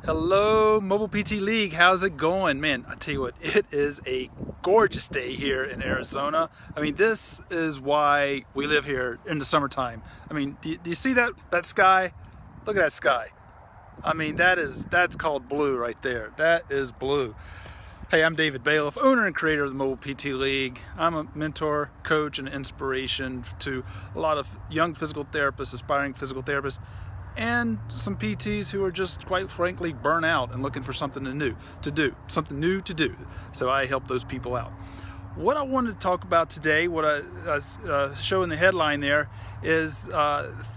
Hello, Mobile PT League. How's it going? Man, I tell you what, it is a gorgeous day here in Arizona. I mean, this is why we live here in the summertime. I mean, do you see that sky? Look at that sky. I mean, that's called blue right there. That is blue. Hey, I'm David Bailiff, owner and creator of the Mobile PT League. I'm a mentor, coach, and inspiration to a lot of young physical therapists, aspiring physical therapists, and some PTs who are just, quite frankly, burnt out and looking for something new to do. So I help those people out. What I wanted to talk about today, what I show in the headline there, is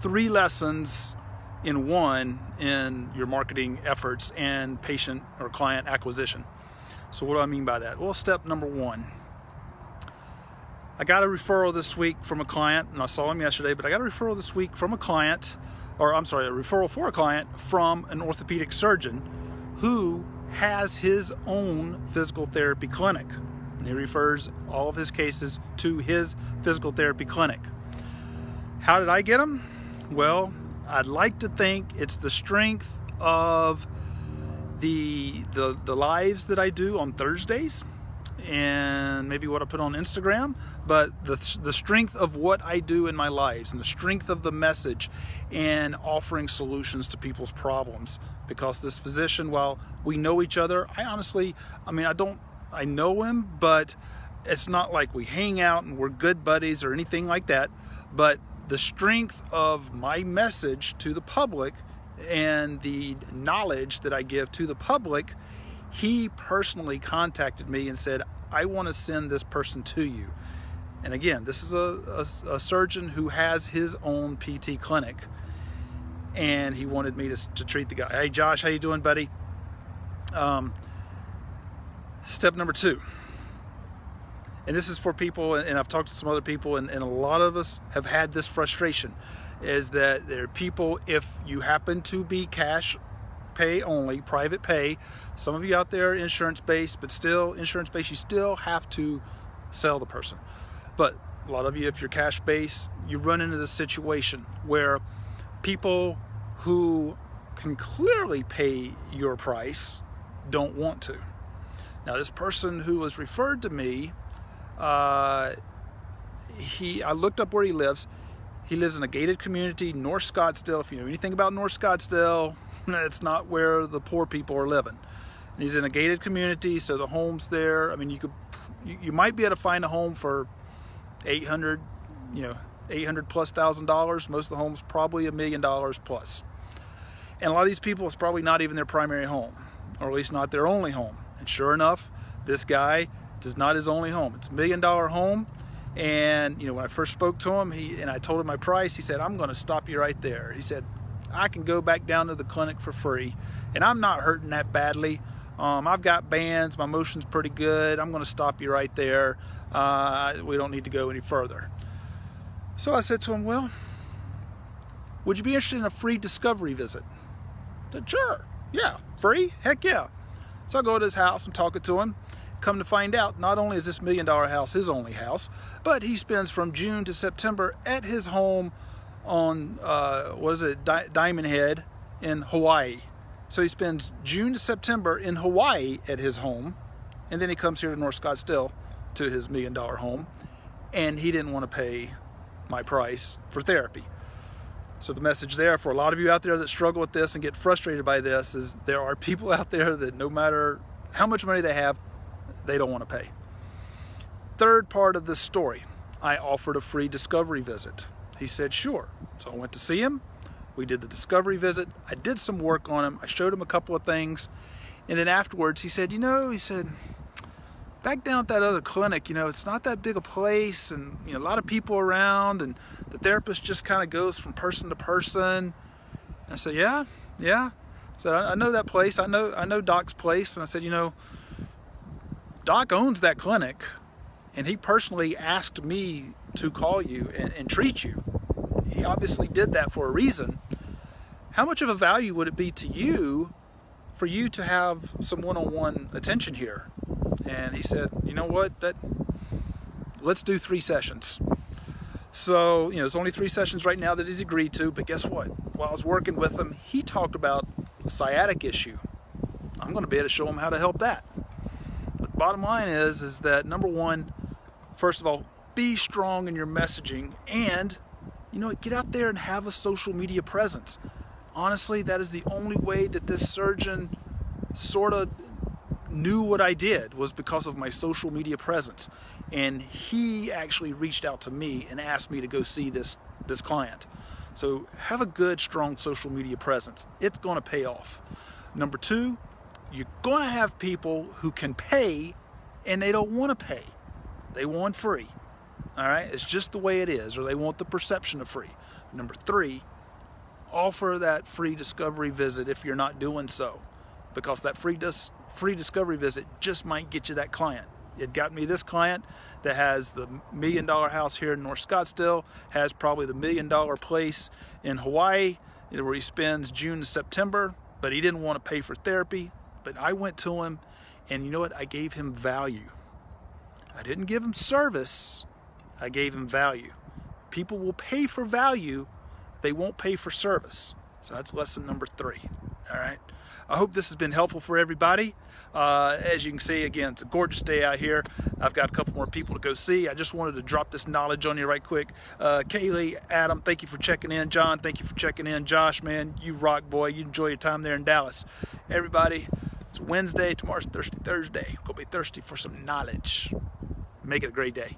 3 lessons in one in your marketing efforts and patient or client acquisition. So what do I mean by that? Well, step number 1. I got a referral this week from a client, and I saw him yesterday, but I got a referral this week from a client, a referral for a client from an orthopedic surgeon who has his own physical therapy clinic. And he refers all of his cases to his physical therapy clinic. How did I get him? Well, I'd like to think it's the strength of the lives that I do on Thursdays, and maybe what I put on Instagram, but the strength of what I do in my lives and the strength of the message and offering solutions to people's problems. Because this physician, while we know each other, I know him, but it's not like we hang out and we're good buddies or anything like that. But the strength of my message to the public and the knowledge that I give to the public, he personally contacted me and said, I want to send this person to you. And again, this is a surgeon who has his own PT clinic, and he wanted me to treat the guy. Hey Josh, how you doing, buddy? Step number 2, and this is for people, and I've talked to some other people, and a lot of us have had this frustration, is that there are people, if you happen to be cash pay only, private pay, some of you out there insurance based, but still insurance based, you still have to sell the person. But a lot of you, if you're cash based, you run into this situation where people who can clearly pay your price don't want to. Now, this person who was referred to me, I looked up where he lives. He lives in a gated community, North Scottsdale. If you know anything about North Scottsdale, it's not where the poor people are living. And he's in a gated community, so the homes there, I mean, you might be able to find a home for $800 plus $1,000. Most of the homes probably $1 million plus. And a lot of these people, it's probably not even their primary home, or at least not their only home. And sure enough, this guy is not his only home. It's $1 million home. And when I first spoke to him, and I told him my price, he said, I'm going to stop you right there. He said, I can go back down to the clinic for free, and I'm not hurting that badly. I've got bands, my motion's pretty good. I'm going to stop you right there. We don't need to go any further. So I said to him, well, would you be interested in a free discovery visit? I said, sure, yeah, free, heck yeah. So I go to his house, I'm talking to him. Come to find out, not only is this $1 million house his only house, but he spends from June to September at his home on, Diamond Head in Hawaii. So he spends June to September in Hawaii at his home, and then he comes here to North Scottsdale to his $1 million home, and he didn't want to pay my price for therapy. So the message there for a lot of you out there that struggle with this and get frustrated by this is there are people out there that no matter how much money they have, they don't want to pay. Third part of this story, I offered a free discovery visit. He said, sure. So I went to see him. We did the discovery visit. I did some work on him. I showed him a couple of things. And then afterwards, he said, back down at that other clinic, it's not that big a place, and a lot of people around, and the therapist just kind of goes from person to person. And I said, yeah. So I know that place. I know Doc's place. And I said, Doc owns that clinic, and he personally asked me to call you and treat you. He obviously did that for a reason. How much of a value would it be to you for you to have some one-on-one attention here? And he said, you know what, let's do 3 sessions. So, there's only 3 sessions right now that he's agreed to, but guess what? While I was working with him, he talked about a sciatic issue I'm going to be able to show them how to help that. But bottom line is that number one, first of all, be strong in your messaging, and get out there and have a social media presence. Honestly, that is the only way that this surgeon sort of knew what I did, was because of my social media presence. And he actually reached out to me and asked me to go see this client. So have a good, strong social media presence. It's going to pay off. Number two, you're going to have people who can pay and they don't want to pay. They want free. All right, it's just the way it is, or they want the perception of free. Number three, offer that free discovery visit if you're not doing so, because that free discovery visit just might get you that client. It got me this client that has the $1 million house here in North Scottsdale, has probably the $1 million place in Hawaii, where he spends June to September, but he didn't want to pay for therapy. But I went to him, and you know what? I gave him value. I didn't give him service. I gave him value. People will pay for value. They won't pay for service. So that's lesson number 3. All right. I hope this has been helpful for everybody. As you can see, again, it's a gorgeous day out here. I've got a couple more people to go see. I just wanted to drop this knowledge on you right quick. Kaylee, Adam, thank you for checking in. John, thank you for checking in. Josh, man, you rock, boy. You enjoy your time there in Dallas. Everybody, it's Wednesday. Tomorrow's Thirsty Thursday. Go be thirsty for some knowledge. Make it a great day.